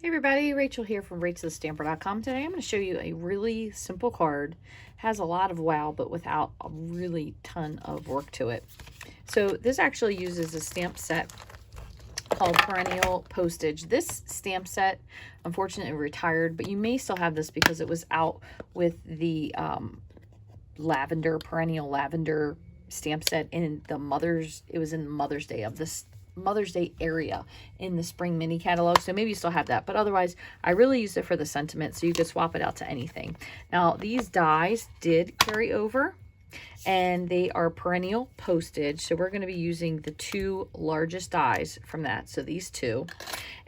Hey everybody, Rachel here from Rachthestamper.com. Today I'm going to show you a really simple card. Has a lot of wow, but without a really ton of work to it. So this actually uses a stamp set called Perennial Postage. This stamp set unfortunately retired, but you may still have this because it was out with the Perennial Lavender stamp set in the Mother's Day of this Mother's Day area in the spring mini catalog, so maybe you still have that, but otherwise I really used it for the sentiment, so you could swap it out to anything. Now these dies did carry over and they are Perennial Postage, so we're going to be using the two largest dies from that, so these two.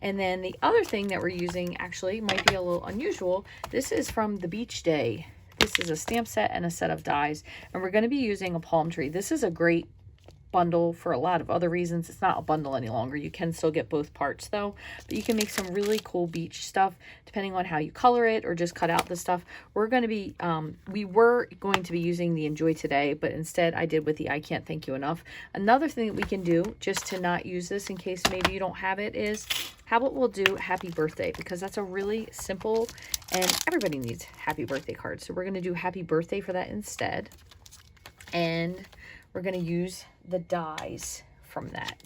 And then the other thing that we're using actually might be a little unusual. This is from the Beach Day. This is a stamp set and a set of dies, and we're going to be using a palm tree. This is a great bundle for a lot of other reasons. It's not a bundle any longer. You can still get both parts though, but you can make some really cool beach stuff depending on how you color it or just cut out the stuff. We're going to be we were going to be using the Enjoy Today, but instead I did with the I Can't Thank You Enough. Another thing that we can do just to not use this in case maybe you don't have it is, how about we'll do Happy Birthday, because that's a really simple and everybody needs happy birthday cards. So we're going to do Happy Birthday for that instead. And we're going to use the dies from that.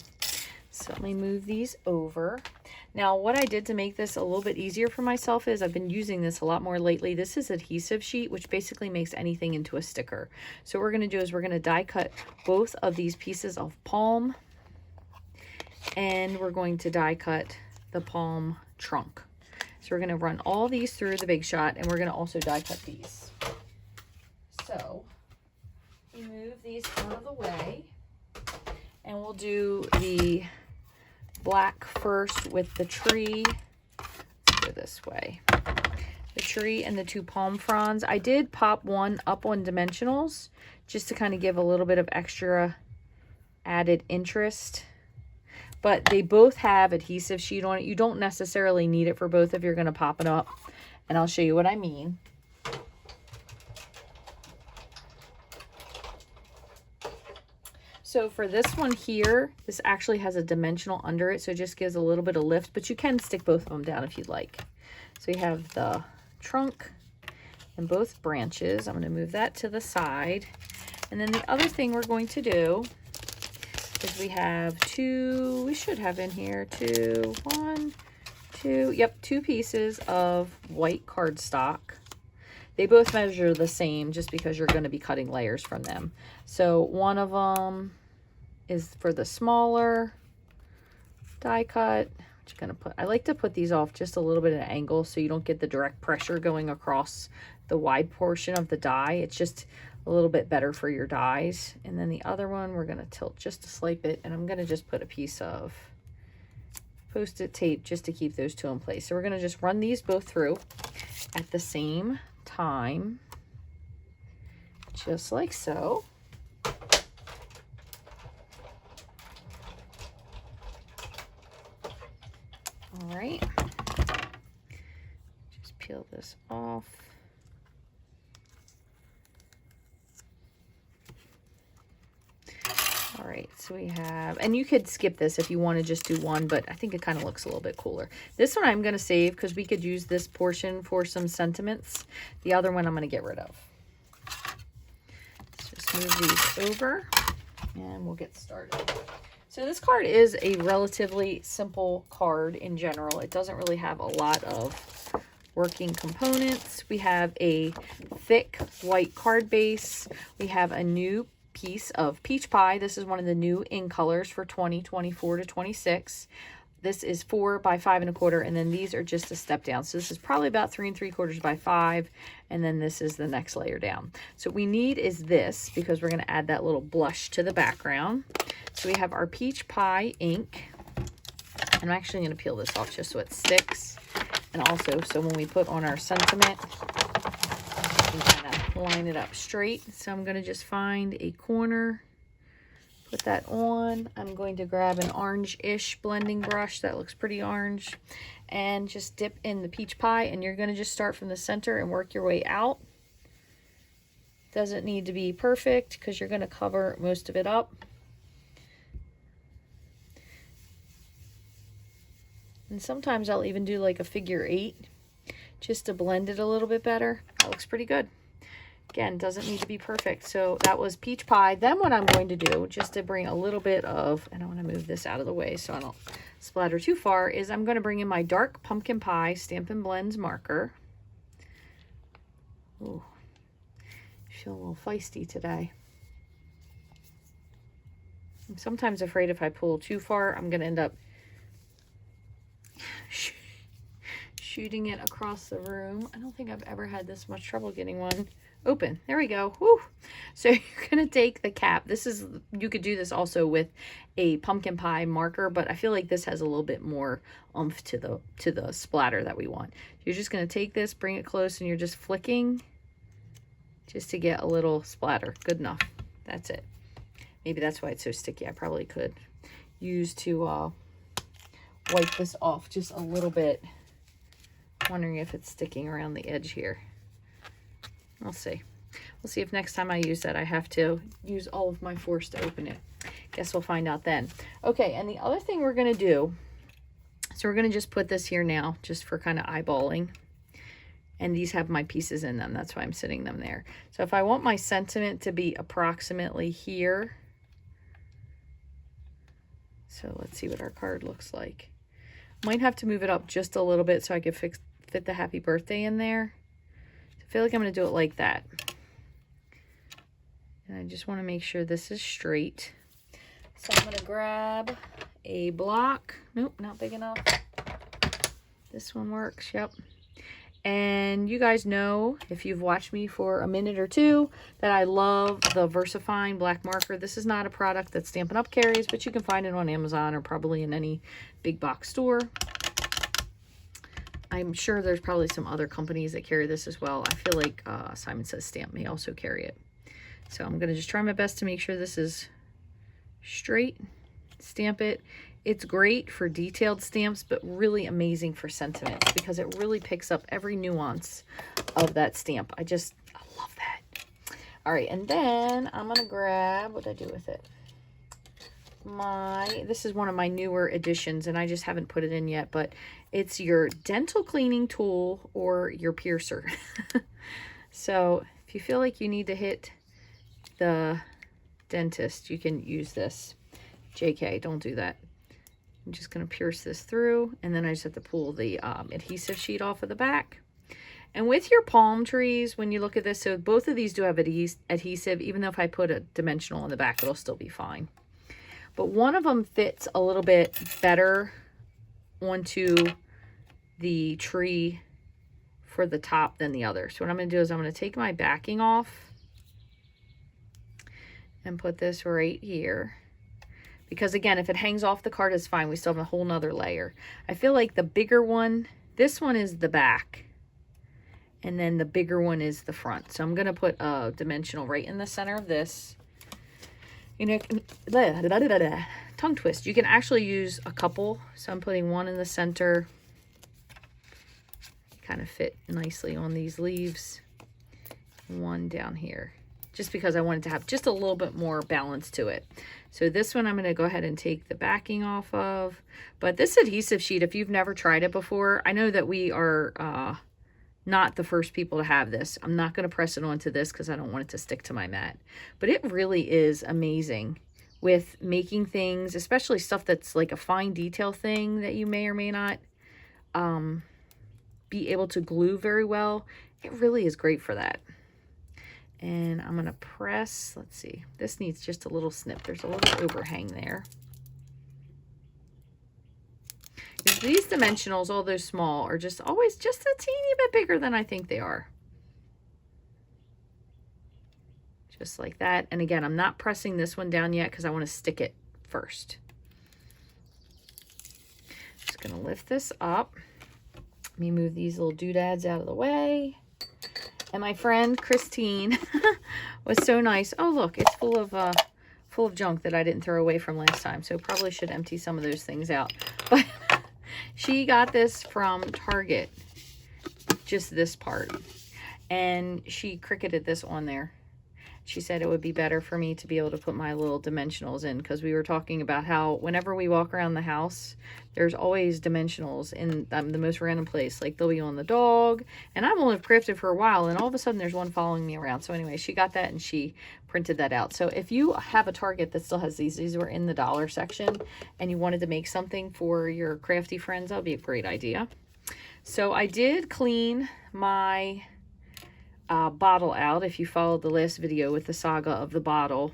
So let me move these over. Now what I did to make this a little bit easier for myself is I've been using this a lot more lately. This is adhesive sheet, which basically makes anything into a sticker. So what we're going to do is we're going to die cut both of these pieces of palm, and we're going to die cut the palm trunk. So we're going to run all these through the Big Shot, and we're going to also die cut these. So move these out of the way, and we'll do the black first with the tree. Let's go this way. The tree and the two palm fronds. I did pop one up on dimensionals just to kind of give a little bit of extra added interest, but they both have adhesive sheet on it. You don't necessarily need it for both if you're going to pop it up, and I'll show you what I mean. So for this one here, this actually has a dimensional under it, so it just gives a little bit of lift, but you can stick both of them down if you'd like. So you have the trunk and both branches. I'm going to move that to the side. And then the other thing we're going to do is we have we should have in here two pieces of white cardstock. They both measure the same just because you're going to be cutting layers from them. So one of them is for the smaller die cut. I like to put these off just a little bit at an angle so you don't get the direct pressure going across the wide portion of the die. It's just a little bit better for your dies. And then the other one, we're going to tilt just to swipe it, and I'm going to just put a piece of Post-it tape just to keep those two in place. So we're going to just run these both through at the same time, just like so. All right, just peel this off. All right, so we have, and you could skip this if you want to just do one, but I think it kind of looks a little bit cooler. This one I'm going to save because we could use this portion for some sentiments. The other one I'm going to get rid of. Let's just move these over and we'll get started. So this card is a relatively simple card in general. It doesn't really have a lot of working components. We have a thick white card base. We have a new piece of peach pie. This is one of the new in colors for 2024 to 26. This is 4 by 5 1/4, and then these are just a step down. So this is probably about 3 3/4 by 5, and then this is the next layer down. So what we need is this, because we're going to add that little blush to the background. So we have our peach pie ink. I'm actually going to peel this off just so it sticks, and also so when we put on our sentiment, we can kind of line it up straight. So I'm going to just find a corner, put that on. I'm going to grab an orange-ish blending brush that looks pretty orange, and just dip in the peach pie, and you're going to just start from the center and work your way out. Doesn't need to be perfect because you're going to cover most of it up. And sometimes I'll even do like a figure 8 just to blend it a little bit better. That looks pretty good. Again, doesn't need to be perfect. So that was peach pie. Then what I'm going to do, just to bring a little bit of, and I want to move this out of the way so I don't splatter too far, is I'm going to bring in my dark pumpkin pie Stampin' Blends marker. Ooh, feel a little feisty today. I'm sometimes afraid if I pull too far, I'm going to end up shooting it across the room. I don't think I've ever had this much trouble getting one open. There we go. Woo. So you're going to take the cap. This is, you could do this also with a pumpkin pie marker, but I feel like this has a little bit more oomph to the splatter that we want. You're just going to take this, bring it close, and you're just flicking just to get a little splatter. Good enough. That's it. Maybe that's why it's so sticky. I probably could use to wipe this off just a little bit. Wondering if it's sticking around the edge here. We'll see. We'll see if next time I use that I have to use all of my force to open it. Guess we'll find out then. Okay, and the other thing we're going to do, so we're going to just put this here now just for kind of eyeballing. And these have my pieces in them. That's why I'm sitting them there. So if I want my sentiment to be approximately here. So let's see what our card looks like. Might have to move it up just a little bit so I could fit the happy birthday in there. I feel like I'm going to do it like that. And I just want to make sure this is straight. So I'm going to grab a block. Nope, not big enough. This one works, yep. And you guys know, if you've watched me for a minute or two, that I love the VersaFine black marker. This is not a product that Stampin' Up! Carries, but you can find it on Amazon or probably in any big box store. I'm sure there's probably some other companies that carry this as well. I feel like Simon Says Stamp may also carry it. So I'm going to just try my best to make sure this is straight. Stamp it. It's great for detailed stamps, but really amazing for sentiments because it really picks up every nuance of that stamp. I love that. All right, and then I'm going to grab, what did I do with it? This is one of my newer additions, and I just haven't put it in yet, but it's your dental cleaning tool or your piercer. So if you feel like you need to hit the dentist, you can use this. JK, don't do that. I'm just going to pierce this through, and then I just have to pull the adhesive sheet off of the back. And with your palm trees, when you look at this, so both of these do have adhesive, even though if I put a dimensional on the back, it'll still be fine. But one of them fits a little bit better onto the tree for the top than the other. So what I'm going to do is I'm going to take my backing off and put this right here. Because again, if it hangs off the card, it's fine. We still have a whole nother layer. I feel like the bigger one, this one is the back. And then the bigger one is the front. So I'm going to put a dimensional right in the center of this. You know, tongue twist. You can actually use a couple. So I'm putting one in the center. Kind of fit nicely on these leaves. One down here. Just because I wanted to have just a little bit more balance to it. So this one I'm going to go ahead and take the backing off of. But this adhesive sheet, if you've never tried it before, I know that we are not the first people to have this. I'm not going to press it onto this because I don't want it to stick to my mat. But it really is amazing with making things, especially stuff that's like a fine detail thing that you may or may not be able to glue very well. It really is great for that. And I'm going to press, let's see, this needs just a little snip. There's a little overhang there. These dimensionals, although small, are just always just a teeny bit bigger than I think they are. Just like that. And again, I'm not pressing this one down yet because I want to stick it first. Just going to lift this up. Let me move these little doodads out of the way. And my friend Christine was so nice. Oh, look, it's full of junk that I didn't throw away from last time. So probably should empty some of those things out. But she got this from Target, just this part. And she cricketed this on there. She said it would be better for me to be able to put my little dimensionals in, because we were talking about how whenever we walk around the house, there's always dimensionals in the most random place. Like they'll be on the dog, and I've only crafted for a while, and all of a sudden there's one following me around. So anyway, she got that and she printed that out. So if you have a Target that still has these were in the dollar section, and you wanted to make something for your crafty friends, that would be a great idea. So I did clean my bottle out, if you followed the last video with the saga of the bottle,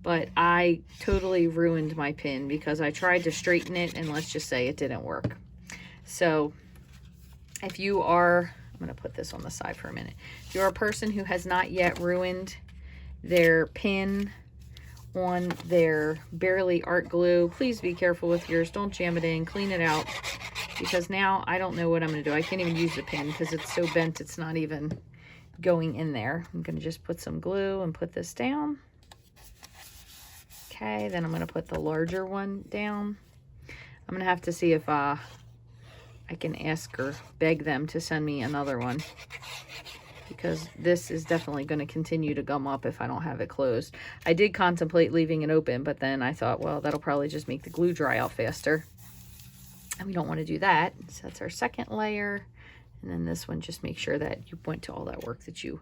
but I totally ruined my pin because I tried to straighten it, and let's just say it didn't work. So if you are, I'm going to put this on the side for a minute. If you're a person who has not yet ruined their pin on their Barely art glue, please be careful with yours. Don't jam it in, clean it out, because now I don't know what I'm going to do. I can't even use the pin because it's so bent, it's not even going in there. I'm going to just put some glue and put this down. Okay, then I'm going to put the larger one down. I'm going to have to see if I can ask or beg them to send me another one, because this is definitely going to continue to gum up if I don't have it closed. I did contemplate leaving it open, but then I thought, well, that'll probably just make the glue dry out faster, and we don't want to do that. So that's our second layer. And then this one, just make sure that you went to all that work, that you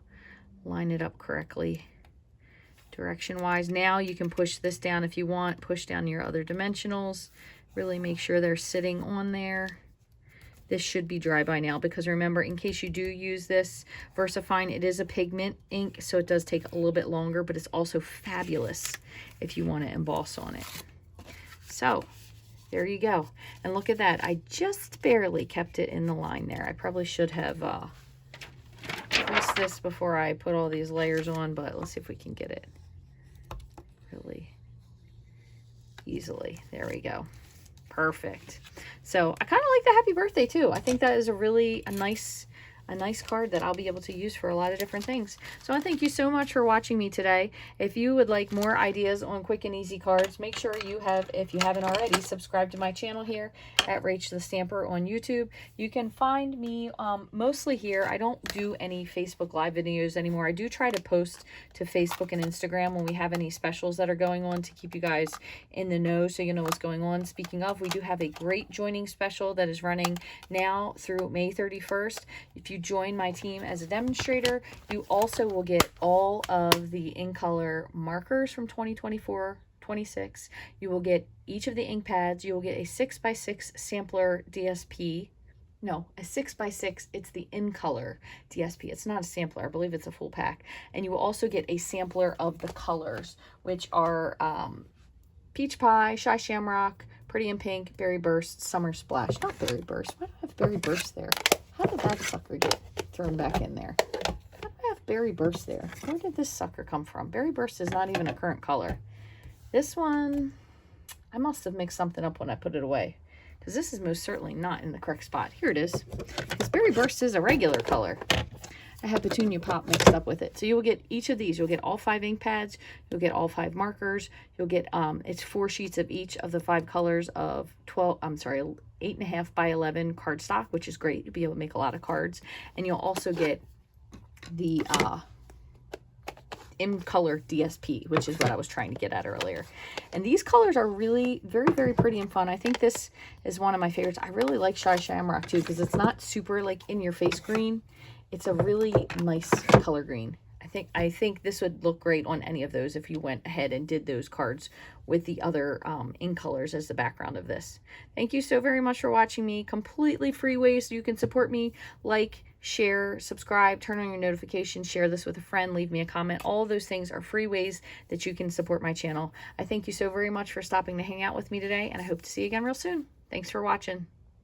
line it up correctly direction wise. Now you can push this down if you want, push down your other dimensionals, really make sure they're sitting on there. This should be dry by now, because remember, in case you do use this VersaFine, it is a pigment ink, so it does take a little bit longer, but it's also fabulous if you want to emboss on it. So there you go. And look at that. I just barely kept it in the line there. I probably should have pressed this before I put all these layers on, but let's see if we can get it really easily. There we go. Perfect. So I kind of like the happy birthday too. I think that is a nice card that I'll be able to use for a lot of different things. So I thank you so much for watching me today. If you would like more ideas on quick and easy cards, make sure you have, if you haven't already, subscribe to my channel here at Rachthestamper on YouTube. You can find me mostly here. I don't do any Facebook Live videos anymore. I do try to post to Facebook and Instagram when we have any specials that are going on, to keep you guys in the know so you know what's going on. Speaking of, we do have a great joining special that is running now through May 31st. If you join my team as a demonstrator, you also will get all of the in color markers from 2024-26. You will get each of the ink pads. You will get a 6x6 sampler DSP. No, a 6x6, it's the in color DSP. It's not a sampler. I believe it's a full pack. And you will also get a sampler of the colors, which are Peach Pie, Shy Shamrock, Pretty in Pink, Berry Burst, Summer Splash. Not Berry Burst. Why do I have Berry Burst there? How did that sucker get thrown back in there? How do I have Berry Burst there? Where did this sucker come from? Berry Burst is not even a current color. This one, I must have mixed something up when I put it away, because this is most certainly not in the correct spot. Here it is. Because Berry Burst is a regular color. I have Petunia Pop mixed up with it. So you will get each of these. You'll get all 5 ink pads. You'll get all 5 markers. You'll get, it's 4 sheets of each of the 5 colors of 8.5 by 11 cardstock, which is great. You'll be able to make a lot of cards. And you'll also get the in color DSP, which is what I was trying to get at earlier. And these colors are really very, very pretty and fun. I think this is one of my favorites. I really like Shy Shamrock too, because it's not super like in your face green. It's a really nice color green. I think this would look great on any of those if you went ahead and did those cards with the other ink colors as the background of this. Thank you so very much for watching me. Completely free ways you can support me. Like, share, subscribe, turn on your notifications, share this with a friend, leave me a comment. All of those things are free ways that you can support my channel. I thank you so very much for stopping to hang out with me today, and I hope to see you again real soon. Thanks for watching.